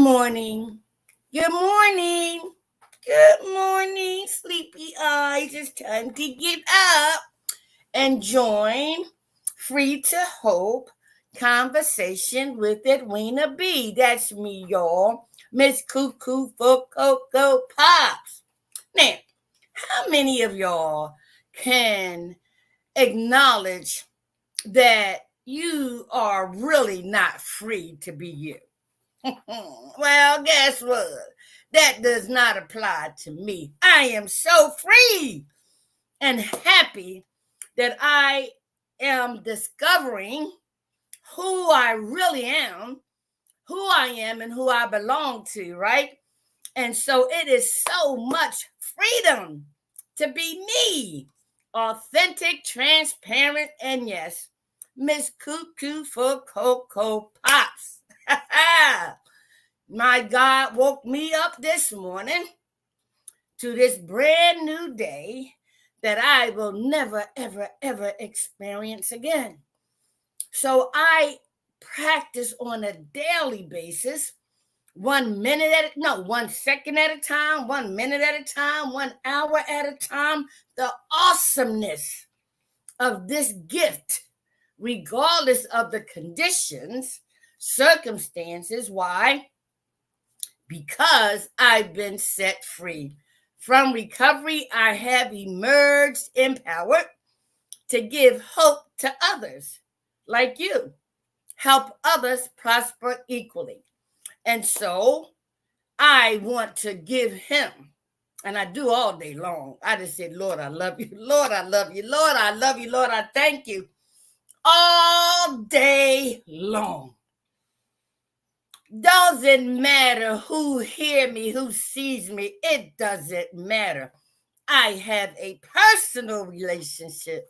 morning. Good morning. Good morning, sleepy eyes. It's time to get up and join Free to Hope Conversation with Edwina B. That's me, y'all. Miss Cuckoo for Cocoa Pops. Now, how many of y'all can acknowledge that you are really not free to be you? Well, guess what? That does not apply to me. I am so free and happy that I am discovering who I really am, who I am, and who I belong to, right? And so it is so much freedom to be me, authentic, transparent, and yes, Miss Cuckoo for Cocoa Pops. My God woke me up this morning to this brand new day that I will never, ever, ever experience again. So I practice on a daily basis, 1 second at a time, 1 minute at a time, 1 hour at a time, the awesomeness of this gift, regardless of the conditions, circumstances. Why? Because I've been set free. From recovery, I have emerged empowered to give hope to others like you, help others prosper equally. And so I want to give him, and I do all day long. I just said, Lord, I love you. Lord, I love you. Lord, I love you. Lord, I thank you all day long. Doesn't matter who hear me, who sees me. It doesn't matter. I have a personal relationship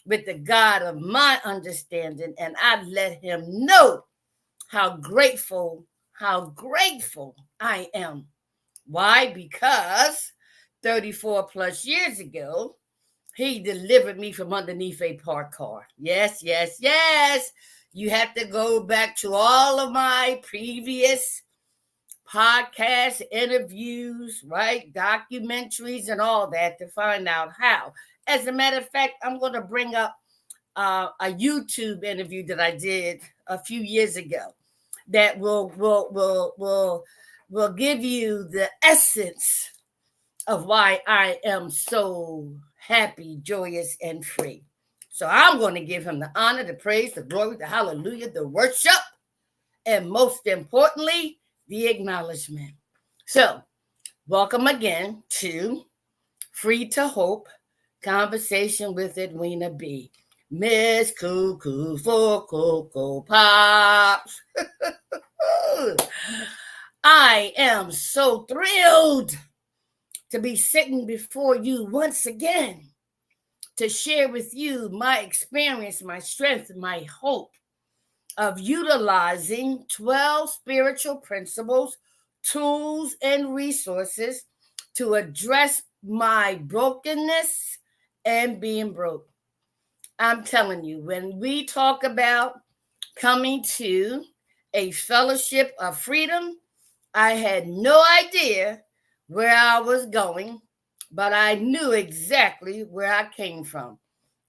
with the God of my understanding, and I let him know how grateful I am. Why? Because 34 plus years ago, he delivered me from underneath a parked car. Yes, yes, yes. You have to go back to all of my previous podcasts, interviews, right? Documentaries and all that to find out how. As a matter of fact, I'm going to bring up a YouTube interview that I did a few years ago that will give you the essence of why I am so happy, joyous, and free. So I'm going to give him the honor, the praise, the glory, the hallelujah, the worship, and most importantly, the acknowledgement. So welcome again to Free to Hope Conversation with Edwina B. Miss Cuckoo for Cocoa Pops. I am so thrilled to be sitting before you once again to share with you my experience, my strength, my hope of utilizing 12 spiritual principles, tools, and resources to address my brokenness and being broke. I'm telling you, when we talk about coming to a fellowship of freedom, I had no idea where I was going, but I knew exactly where I came from.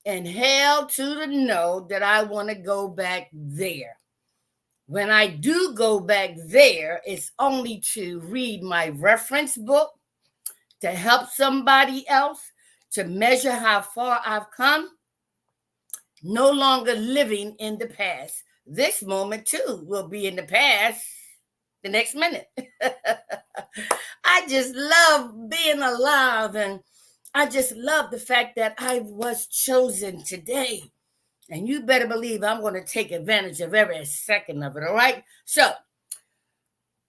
And hell to the no that I want to go back there. When I do go back there, it's only to read my reference book, to help somebody else, to measure how far I've come, no longer living in the past. This moment, too, will be in the past the next minute. I just love being alive, and I just love the fact that I was chosen today. And you better believe I'm going to take advantage of every second of it, all right? So,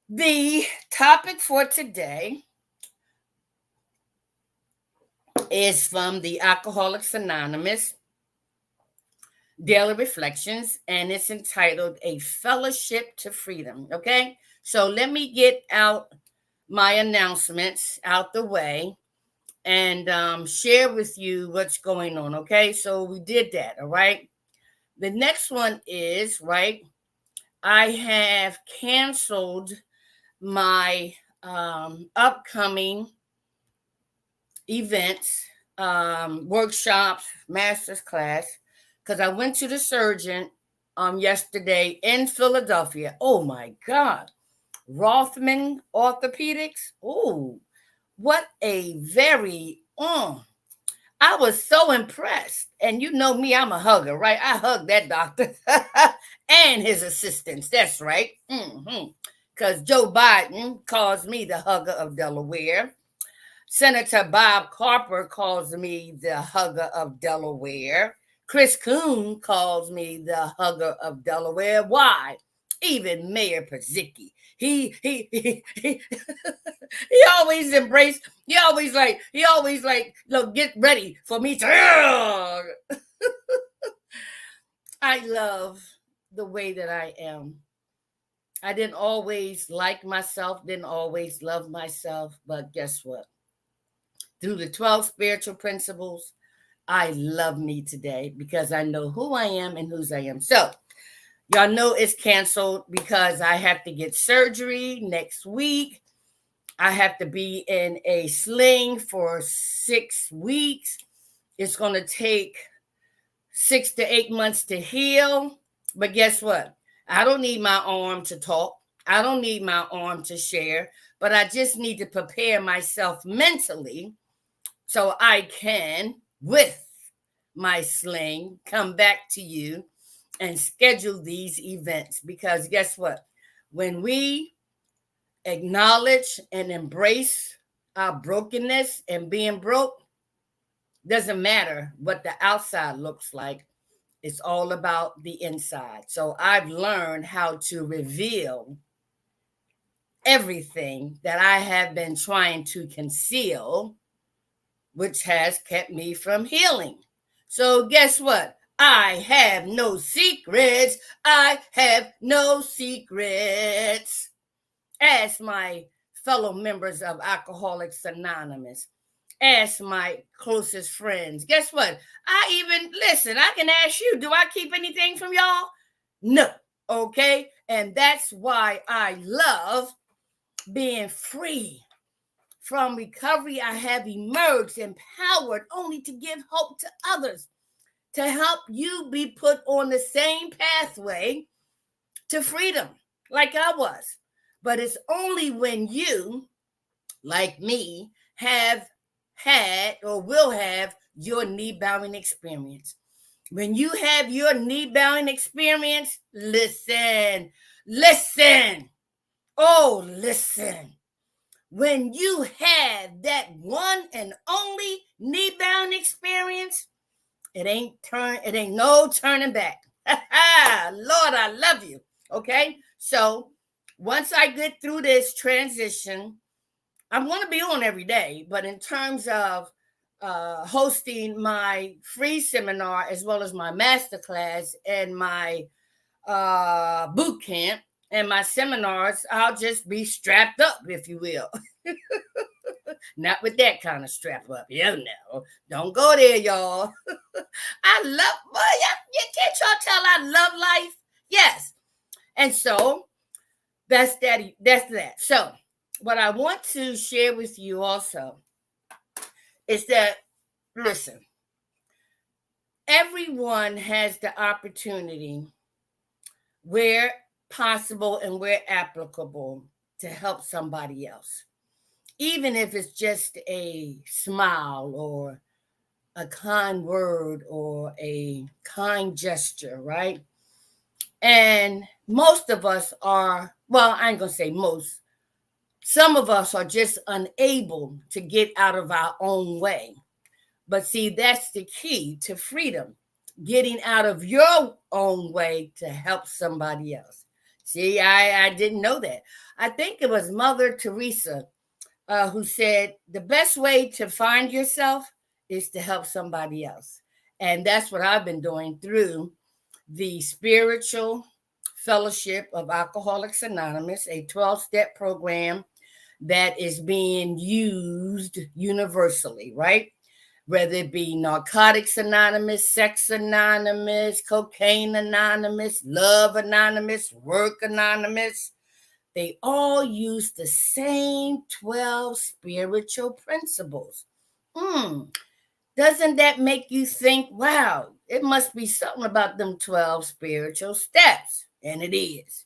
the topic for today is from the Alcoholics Anonymous Daily Reflections, and it's entitled A Fellowship to Freedom, okay? So let me get out my announcements out the way and share with you what's going on, okay? So we did that, all right? The next one is, right, I have canceled my upcoming events, workshops, master's class, because I went to the surgeon yesterday in Philadelphia. Oh my God. Rothman Orthopedics. Oh, what a very I was so impressed. And you know me, I'm a hugger, right? I hug that doctor and his assistants. That's right. Because Joe Biden calls me the hugger of Delaware. Senator Bob Carper calls me the hugger of Delaware. Chris Coon calls me the hugger of Delaware. Why? Even Mayor Pazicki. He he always embraced, he always like, get ready for me to I love the way that I am. I didn't always like myself, didn't always love myself, but guess what? Through the 12 spiritual principles, I love me today because I know who I am and whose I am. So, y'all know it's canceled because I have to get surgery next week. I have to be in a sling for 6 weeks. It's going to take 6 to 8 months to heal. But guess what? I don't need my arm to talk. I don't need my arm to share. But I just need to prepare myself mentally so I can, with my sling, come back to you and schedule these events. Because guess what? When we acknowledge and embrace our brokenness and being broke, doesn't matter what the outside looks like. It's all about the inside. So I've learned how to reveal everything that I have been trying to conceal, which has kept me from healing. So guess what? I have no secrets. I have no secrets. Ask my fellow members of Alcoholics Anonymous. Ask my closest friends. Guess what? I can ask you, do I keep anything from y'all? No. Okay? And that's why I love being free. From recovery, I have emerged empowered only to give hope to others, to help you be put on the same pathway to freedom like I was. But it's only when you, like me, have had or will have your knee-bowing experience. When you have your knee-bowing experience, listen. Oh, listen. When you have that one and only knee-bowing experience, it ain't no turning back. Lord, I love you. Okay? So once I get through this transition, I'm going to be on every day, but in terms of hosting my free seminar as well as my masterclass and my boot camp and my seminars, I'll just be strapped up, if you will. Not with that kind of strap up. No. Don't go there, y'all. Can't y'all tell I love life? Yes. And so that's that. So what I want to share with you also is that, listen, everyone has the opportunity where possible and where applicable to help somebody else. Even if it's just a smile or a kind word or a kind gesture, right? And most of us are, well, I ain't gonna say most, some of us are just unable to get out of our own way. But see, that's the key to freedom, getting out of your own way to help somebody else. See, I didn't know that. I think it was Mother Teresa who said the best way to find yourself is to help somebody else. And that's what I've been doing through the Spiritual Fellowship of Alcoholics Anonymous, a 12-step program that is being used universally, right? Whether it be Narcotics Anonymous, Sex Anonymous, Cocaine Anonymous, Love Anonymous, Work Anonymous, They all use the same 12 spiritual principles. Doesn't that make you think, wow, it must be something about them 12 spiritual steps? And it is.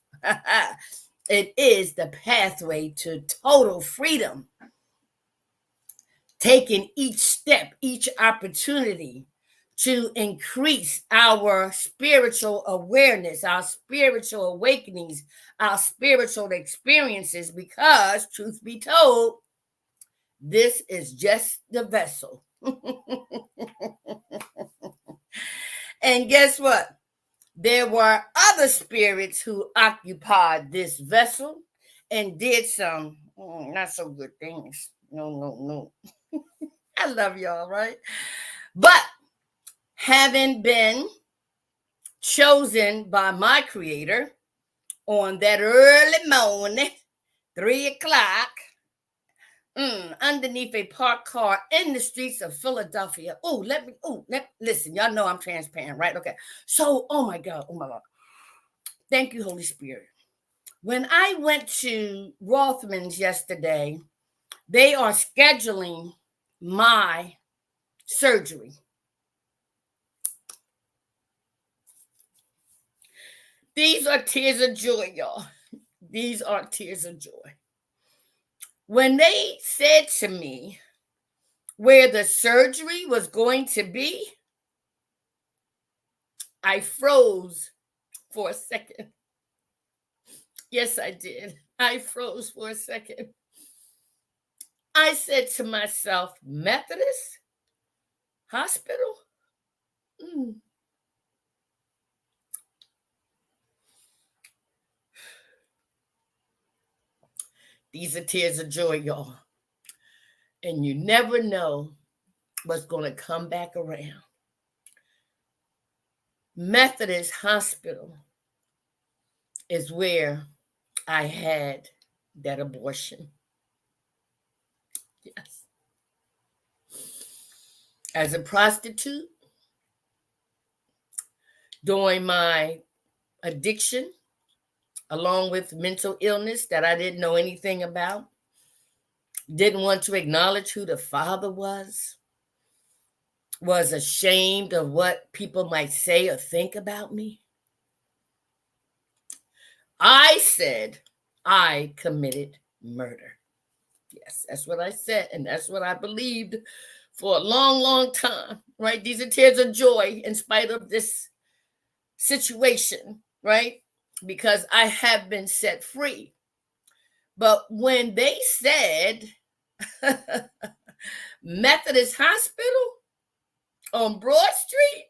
It is the pathway to total freedom. Taking each step, each opportunity to increase our spiritual awareness, our spiritual awakenings, our spiritual experiences, because truth be told, this is just the vessel. And guess what? There were other spirits who occupied this vessel and did some not so good things. No. I love y'all, right? But having been chosen by my creator on that early morning, 3:00, underneath a parked car in the streets of Philadelphia. Listen, y'all know I'm transparent, right? Okay. So, oh my God. Thank you, Holy Spirit. When I went to Rothman's yesterday, they are scheduling my surgery. These are tears of joy, y'all. These are tears of joy. When they said to me where the surgery was going to be, I froze for a second. Yes, I did. I froze for a second. I said to myself, Methodist Hospital? These are tears of joy, y'all. And you never know what's going to come back around. Methodist Hospital is where I had that abortion. Yes. As a prostitute, during my addiction, along with mental illness that I didn't know anything about, didn't want to acknowledge who the father was ashamed of what people might say or think about me. I said I committed murder. Yes, that's what I said, and that's what I believed for a long, long time, right? These are tears of joy in spite of this situation, right? Because I have been set free. But when they said Methodist Hospital on Broad Street,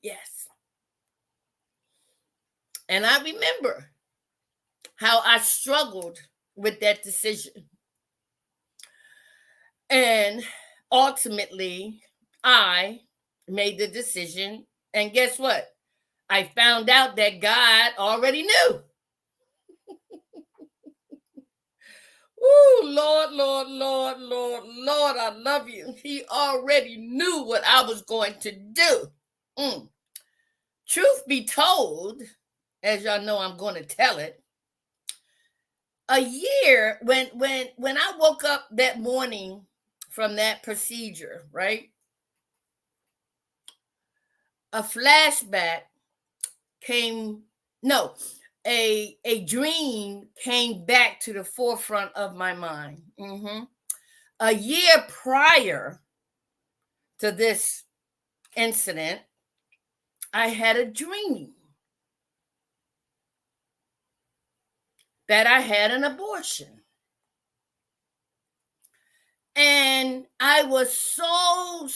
yes. And I remember how I struggled with that decision. And ultimately, I made the decision. And guess what? I found out that God already knew. Ooh, Lord, I love you. He already knew what I was going to do. Truth be told, as y'all know, I'm going to tell it. A year, when I woke up that morning from that procedure, right? A flashback came, no, a dream came back to the forefront of my mind. A year prior to this incident, I had a dream that I had an abortion. And I was so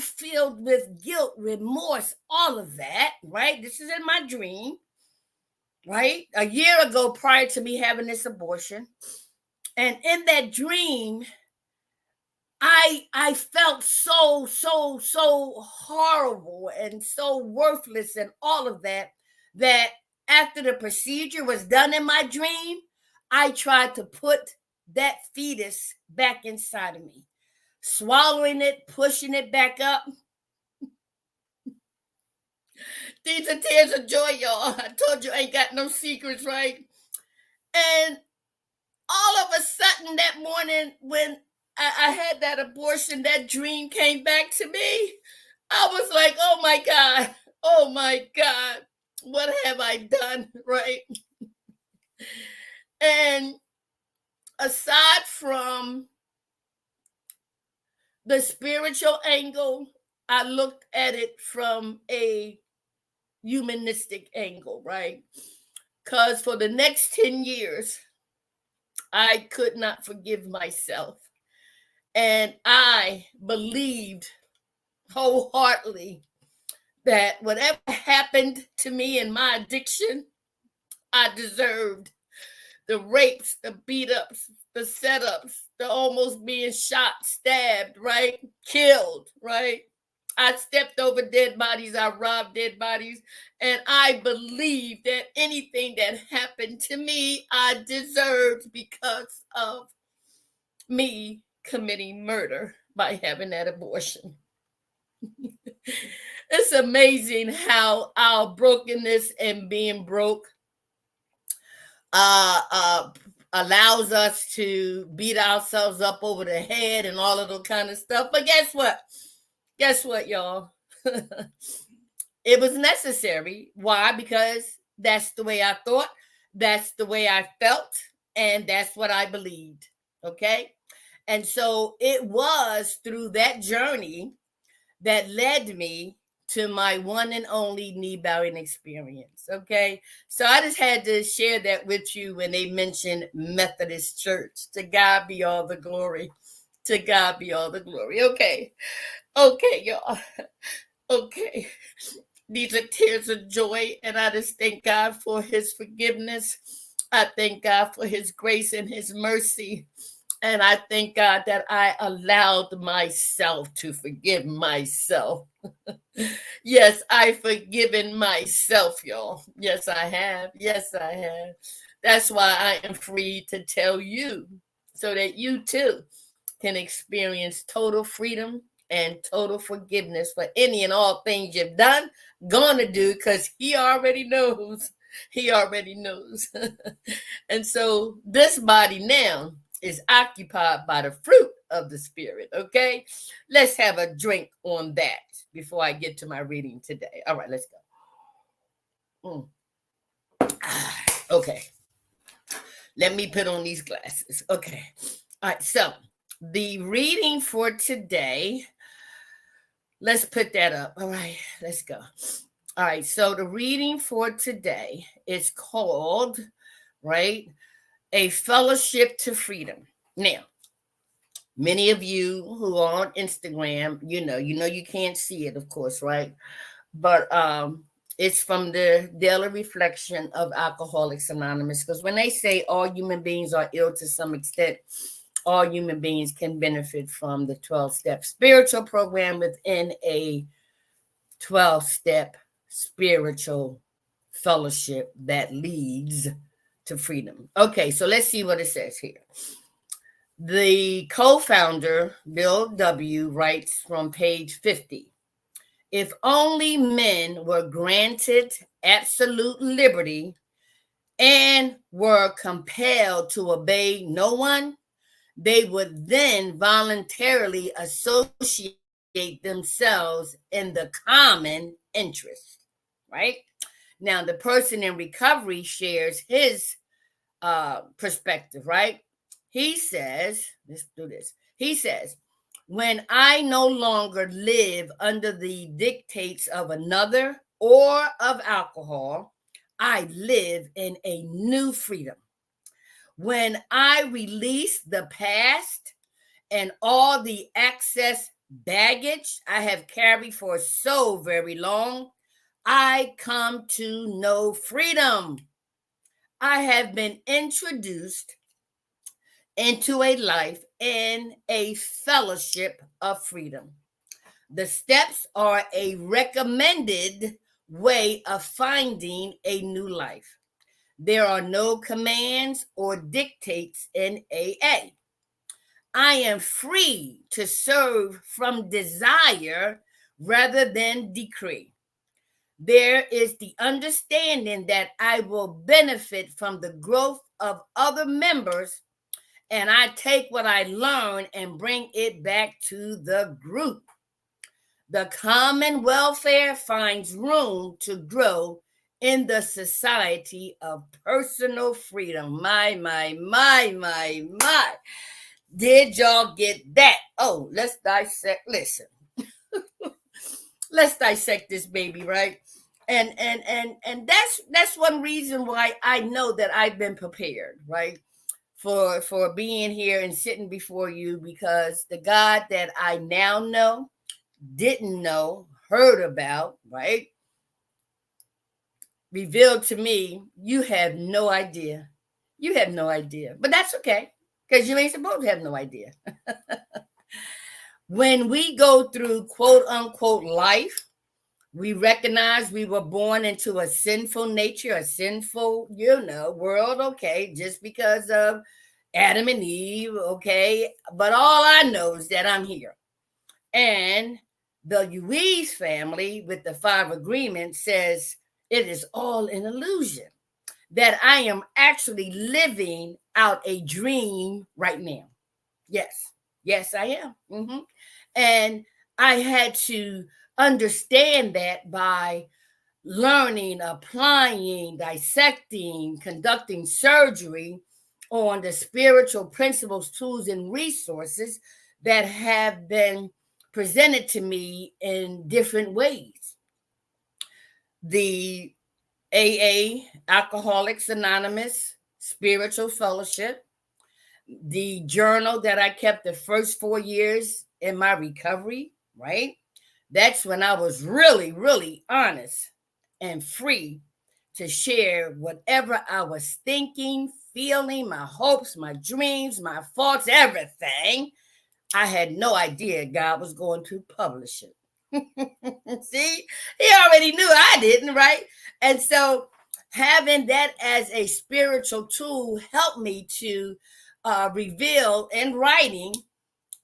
filled with guilt, remorse, all of that, right? This is in my dream, right? A year ago, prior to me having this abortion. And in that dream, I felt so horrible and so worthless and all of that, that after the procedure was done in my dream, I tried to put that fetus back inside of me, swallowing it, pushing it back up. These are tears of joy, y'all. I told you I ain't got no secrets, right? And all of a sudden that morning when I had that abortion, that dream came back to me. I was like, oh my God, what have I done, right? And aside from the spiritual angle, I looked at it from a humanistic angle, right? Because for the next 10 years, I could not forgive myself. And I believed wholeheartedly that whatever happened to me in my addiction, I deserved. The rapes, the beat ups, the setups, the almost being shot, stabbed, right? Killed, right? I stepped over dead bodies, I robbed dead bodies, and I believed that anything that happened to me, I deserved because of me committing murder by having that abortion. It's amazing how our brokenness and being broke uh, uh, allows us to beat ourselves up over the head and all of those kind of stuff. But guess what? Guess what, y'all? It was necessary. Why? Because that's the way I thought, that's the way I felt, and that's what I believed. Okay? And so it was through that journey that led me to my one and only knee bowing experience. Okay. So I just had to share that with you when they mentioned Methodist Church. To God be all the glory. To God be all the glory. Okay. Okay, y'all. Okay. These are tears of joy, and I just thank God for his forgiveness. I thank God for his grace and his mercy. And I thank God that I allowed myself to forgive myself. Yes, I've forgiven myself, y'all. Yes, I have. Yes, I have. That's why I am free to tell you so that you too can experience total freedom and total forgiveness for any and all things you've done, gonna do, because he already knows. He already knows. And so this body now is occupied by the fruit of the Spirit. Okay, let's have a drink on that before I get to my reading today. All right, let's go. Okay, let me put on these glasses. Okay, all right, so the reading for today, let's put that up. All right, let's go. All right, so the reading for today is called, right, A Fellowship to Freedom. Now, many of you who are on Instagram, you know you can't see it, of course, right? But it's from the daily reflection of Alcoholics Anonymous. Because when they say all human beings are ill to some extent, all human beings can benefit from the 12-step spiritual program within a 12-step spiritual fellowship that leads to freedom. Okay, so let's see what it says here. The co-founder, Bill W., writes from page 50. If only men were granted absolute liberty and were compelled to obey no one, they would then voluntarily associate themselves in the common interest, right? Now, the person in recovery shares his perspective, right? He says, let's do this. He says, when I no longer live under the dictates of another or of alcohol, I live in a new freedom. When I release the past and all the excess baggage I have carried for so very long, I come to know freedom. I have been introduced into a life in a fellowship of freedom. The steps are a recommended way of finding a new life. There are no commands or dictates in AA. I am free to serve from desire rather than decree. there is the understanding that I will benefit from the growth of other members, and I take what I learn and bring it back to the group. The common welfare finds room to grow in the society of personal freedom. My. Did y'all get that? Oh, let's dissect. Listen, let's dissect this baby, right? And that's one reason why I know that I've been prepared, right? For being here and sitting before you, because the God that I now know, didn't know, heard about, right, revealed to me, you have no idea. You have no idea. But that's okay, because you ain't supposed to have no idea. When we go through quote unquote life, we recognize we were born into a sinful nature, a sinful, world, okay, just because of Adam and Eve, okay. But all I know is that I'm here. And the Louise family with the 5 agreements says it is all an illusion, that I am actually living out a dream right now. Yes, I am. And I had to understand that by learning, applying, dissecting, conducting surgery on the spiritual principles, tools, and resources that have been presented to me in different ways. The AA, Alcoholics Anonymous, Spiritual Fellowship, the journal that I kept the first 4 years in my recovery, right? That's when I was really, really honest and free to share whatever I was thinking, feeling, my hopes, my dreams, my thoughts, everything. I had no idea God was going to publish it. See, he already knew, I didn't, right? And so having that as a spiritual tool helped me to reveal in writing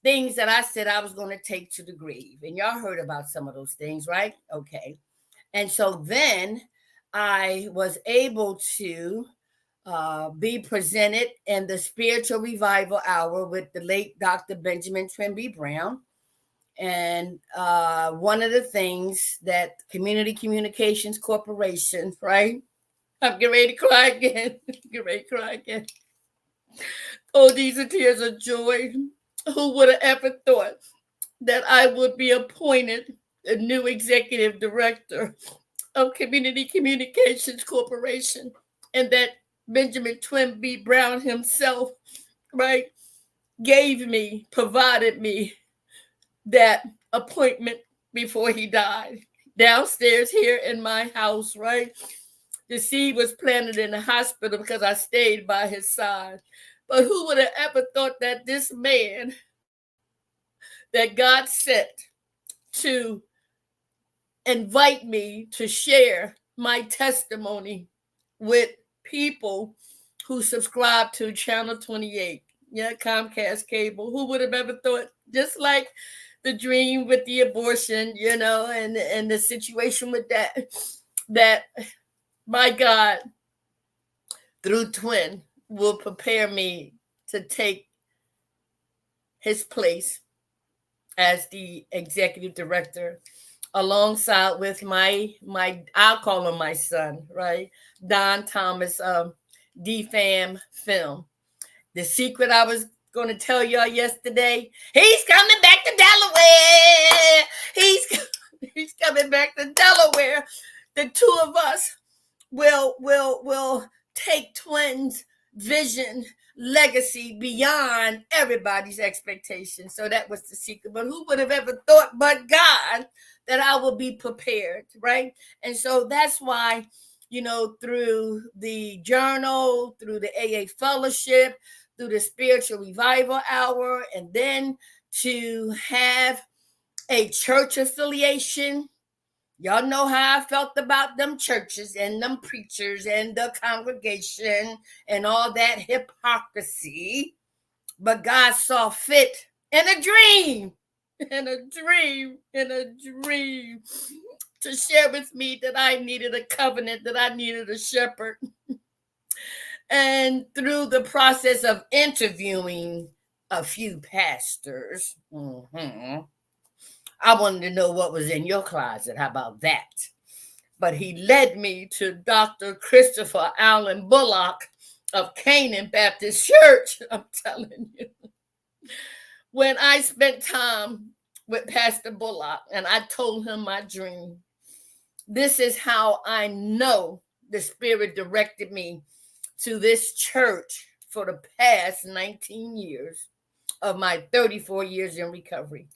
things that I said I was going to take to the grave. And y'all heard about some of those things, right? Okay. And so then I was able to be presented in the Spiritual Revival Hour with the late Dr. Benjamin Trimby Brown. And one of the things that Community Communications Corporation, right? I'm getting ready to cry again. Get ready to cry again. Oh, these are tears of joy. Who would have ever thought that I would be appointed a new executive director of Community Communications Corporation, and that Benjamin Trimby Brown himself, right, provided me that appointment before he died. Downstairs here in my house, right? The seed was planted in the hospital because I stayed by his side. But who would have ever thought that this man that God sent to invite me to share my testimony with people who subscribe to Channel 28, Comcast Cable, who would have ever thought, just like the dream with the abortion, and the situation with that my God, through Twin, will prepare me to take his place as the executive director, alongside with my I'll call him my son, right? Don Thomas, DFAM Film. The secret I was going to tell y'all yesterday, he's coming back to Delaware. He's coming back to Delaware. The two of us will take Twins' vision, legacy beyond everybody's expectations. So that was the secret. But who would have ever thought but God that I would be prepared, right? And so that's why, through the journal, through the AA fellowship, through the Spiritual Revival Hour, and then to have a church affiliation. Y'all know how I felt about them churches and them preachers and the congregation and all that hypocrisy. But God saw fit in a dream to share with me that I needed a covenant, that I needed a shepherd. And through the process of interviewing a few pastors, I wanted to know what was in your closet. How about that? But he led me to Dr. Christopher Allen Bullock of Canaan Baptist Church. I'm telling you. When I spent time with Pastor Bullock and I told him my dream, this is how I know the Spirit directed me to this church for the past 19 years of my 34 years in recovery.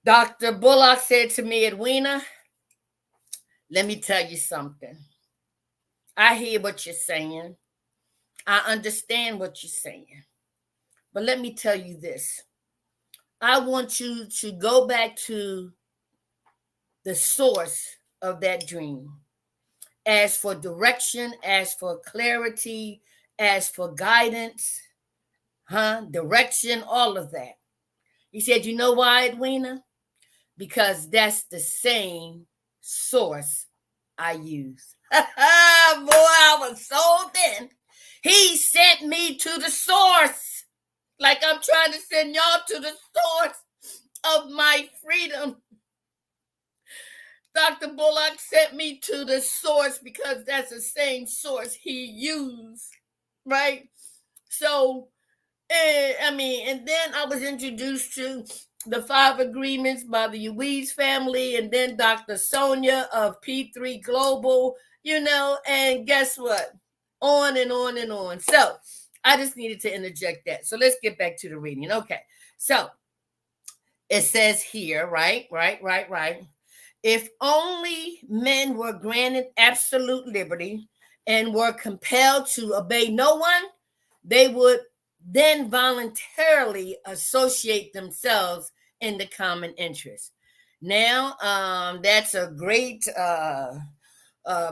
Dr. Bullock said to me, Edwina, let me tell you something. I hear what you're saying. I understand what you're saying. But let me tell you this. I want you to go back to the source of that dream. As for direction, as for clarity, as for guidance, direction, all of that. He said, you know why, Edwina? Because that's the same source I use. Boy, I was sold in. He sent me to the source. Like I'm trying to send y'all to the source of my freedom. Dr. Bullock sent me to the source because that's the same source he used, right? So, and then I was introduced to the 5 agreements by the Uwees family, and then Dr. Sonia of P3 Global, and guess what? On and on and on. So I just needed to interject that. So let's get back to the reading. Okay. So it says here, right. If only men were granted absolute liberty and were compelled to obey no one, they would then voluntarily associate themselves in the common interest. Now, that's a great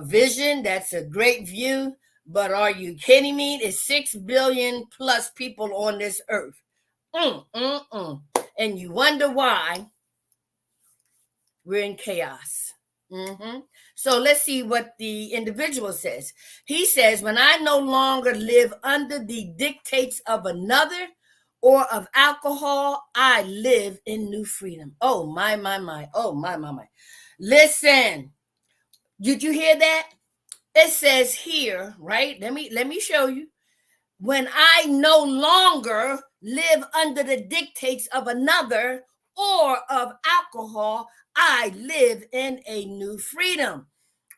vision. That's a great view. But are you kidding me? There's 6 billion plus people on this earth. And you wonder why we're in chaos. So let's see what the individual says. He says, when I no longer live under the dictates of another or of alcohol, I live in new freedom. Oh, my. Oh, my. Listen, did you hear that? It says here, right? Let me show you. When I no longer live under the dictates of another or of alcohol, I live in a new freedom.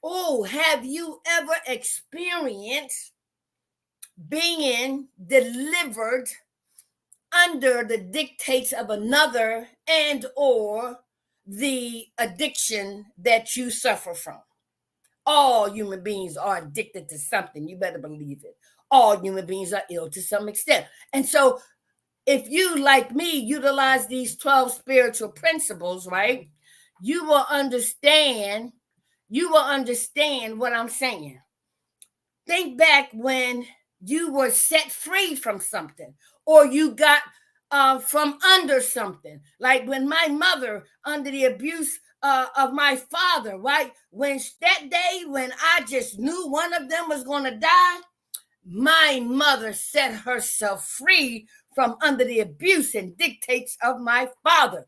Oh, have you ever experienced being delivered under the dictates of another and or the addiction that you suffer from? All human beings are addicted to something. You better believe it. All human beings are ill to some extent. And so if you, like me, utilize these 12 spiritual principles, right, you will understand what I'm saying. Think back when you were set free from something, or you got from under something. Like when my mother, under the abuse of my father, right? When that day when I just knew one of them was going to die, my mother set herself free from under the abuse and dictates of my father.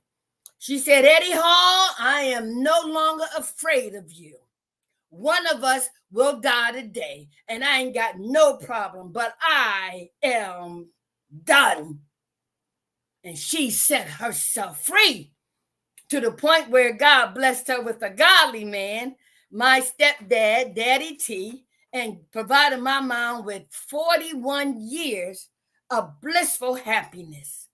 She said, Eddie Hall, I am no longer afraid of you. One of us will die today, and I ain't got no problem, but I am done. And she set herself free to the point where God blessed her with a godly man, my stepdad, Daddy T, and provided my mom with 41 years of blissful happiness,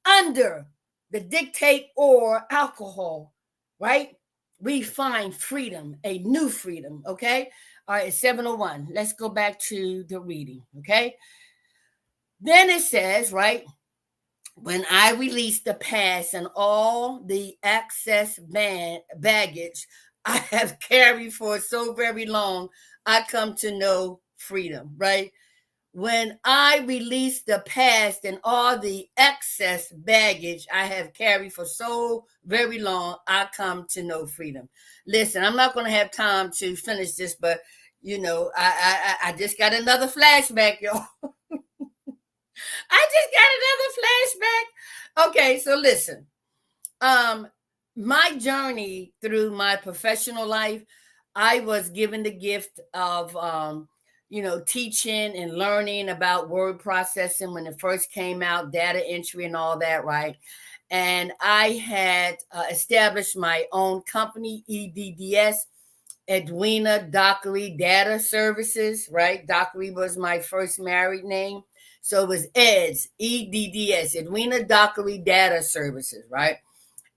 under the dictate or alcohol, right? We find freedom, a new freedom, okay? All right, it's 7:01. Let's go back to the reading, okay? Then it says, right, when I release the past and all the excess baggage I have carried for so very long, I come to know freedom, right? when I release the past and all the excess baggage I have carried for so very long, I come to know freedom. Listen, I'm not going to have time to finish this, but I just got another flashback, y'all. I just got another flashback. Okay, so listen. My journey through my professional life, I was given the gift of teaching and learning about word processing when it first came out, data entry and all that, right? And I had established my own company, EDDS, Edwina Data Services, right? Dockery was my first married name. So it was EDS, EDDS, Edwina Data Services, right?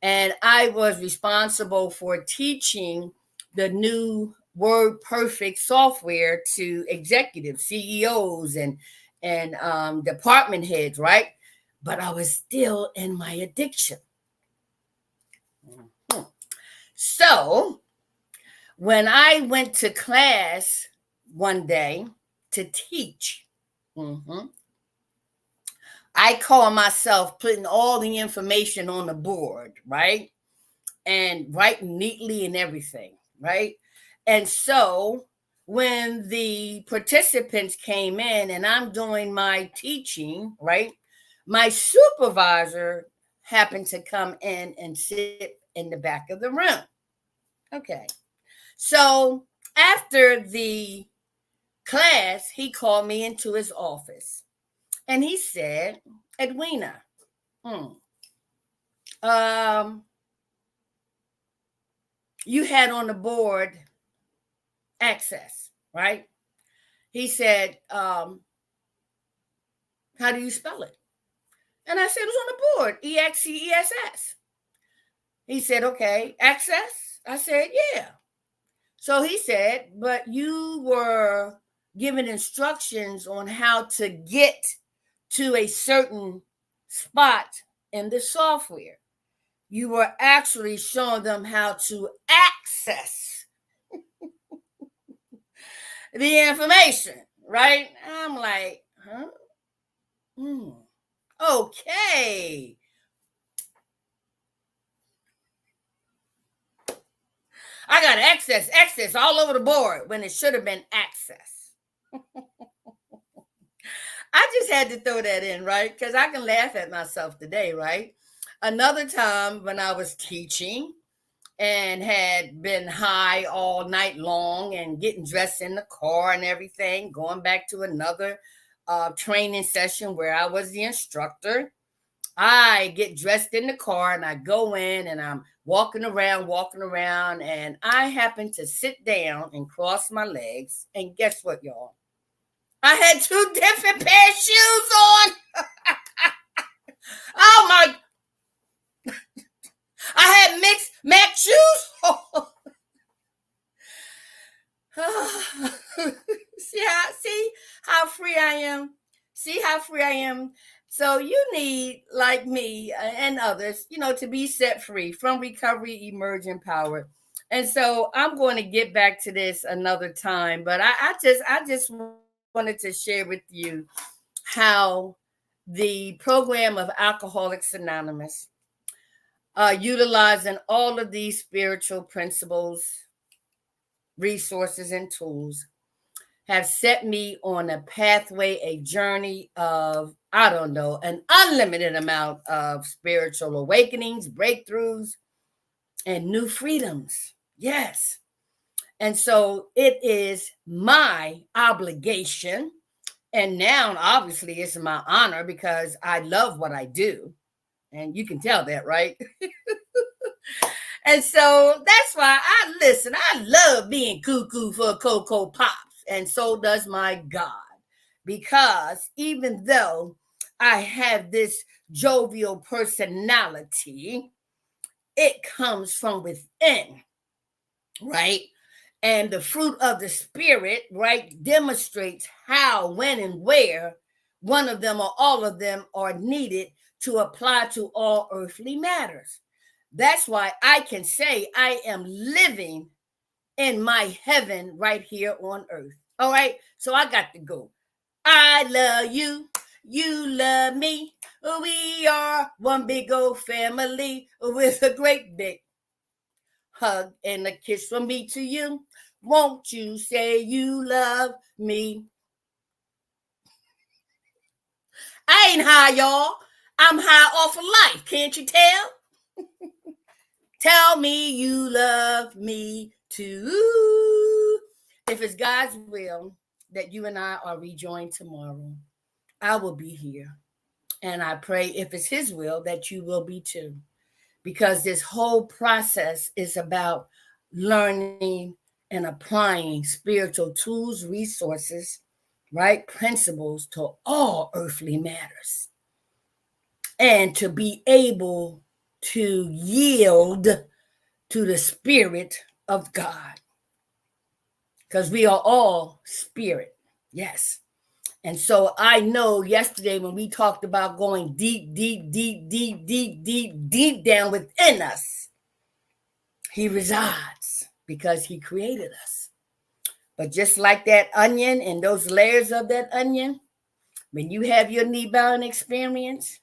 And I was responsible for teaching the new Word Perfect software to executives, CEOs, and department heads, right? But I was still in my addiction. So when I went to class one day to teach, I call myself putting all the information on the board, right? And writing neatly and everything, right? And so when the participants came in and I'm doing my teaching, right? My supervisor happened to come in and sit in the back of the room. Okay. So after the class, he called me into his office and he said, Edwina, you had on the board access, right? He said, how do you spell it? And I said, it was on the board, EXCESS. He said, okay, access? I said, yeah. So he said, but you were given instructions on how to get to a certain spot in the software. You were actually showing them how to access the information, right? I'm like, huh? Okay. I got access all over the board when it should have been access. I just had to throw that in, right? Because I can laugh at myself today, right? Another time when I was teaching and had been high all night long and getting dressed in the car and everything, going back to another training session where I was the instructor. I get dressed in the car and I go in and I'm walking around, and I happen to sit down and cross my legs. And guess what, y'all? I had two different pair of shoes on. Oh my! I had mixed match shoes. See how free I am. See how free I am. So you need, like me and others, to be set free from recovery, emerge empowered. And so I'm going to get back to this another time, but I just wanted to share with you how the program of Alcoholics Anonymous, utilizing all of these spiritual principles, resources, and tools, have set me on a pathway, a journey of, I don't know, an unlimited amount of spiritual awakenings, breakthroughs, and new freedoms. Yes. And so it is my obligation. And now, obviously, it's my honor because I love what I do. And you can tell that, right? And so that's why I love being cuckoo for Cocoa Pops. And so does my God. Because even though I have this jovial personality, it comes from within, right? And the fruit of the Spirit, right, demonstrates how, when, and where one of them or all of them are needed to apply to all earthly matters. That's why I can say I am living in my heaven right here on earth. All right. So I got to go. I love you. You love me. We are one big old family with a great big hug and a kiss from me to you. Won't you say you love me? I ain't high, y'all. I'm high off of life. Can't you tell? Tell me you love me too. If it's God's will that you and I are rejoined tomorrow, I will be here. And I pray, if it's His will, that you will be too. Because this whole process is about learning and applying spiritual tools, resources, right? Principles to all earthly matters. And to be able to yield to the Spirit of God. Because we are all spirit. Yes. And so I know yesterday when we talked about going deep, deep, deep, deep, deep, deep, deep down within us, He resides because He created us. But just like that onion and those layers of that onion, when you have your knee bowing experience,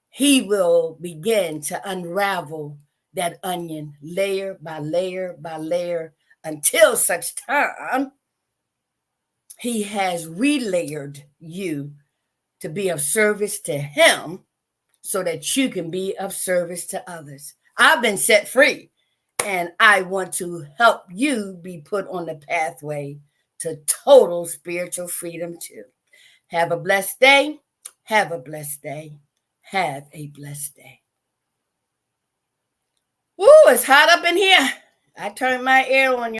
He will begin to unravel that onion layer by layer by layer until such time He has relayered you to be of service to Him so that you can be of service to others. I've been set free, and I want to help you be put on the pathway to total spiritual freedom too. Have a blessed day. Have a blessed day. Have a blessed day. Woo, it's hot up in here. I turned my air on.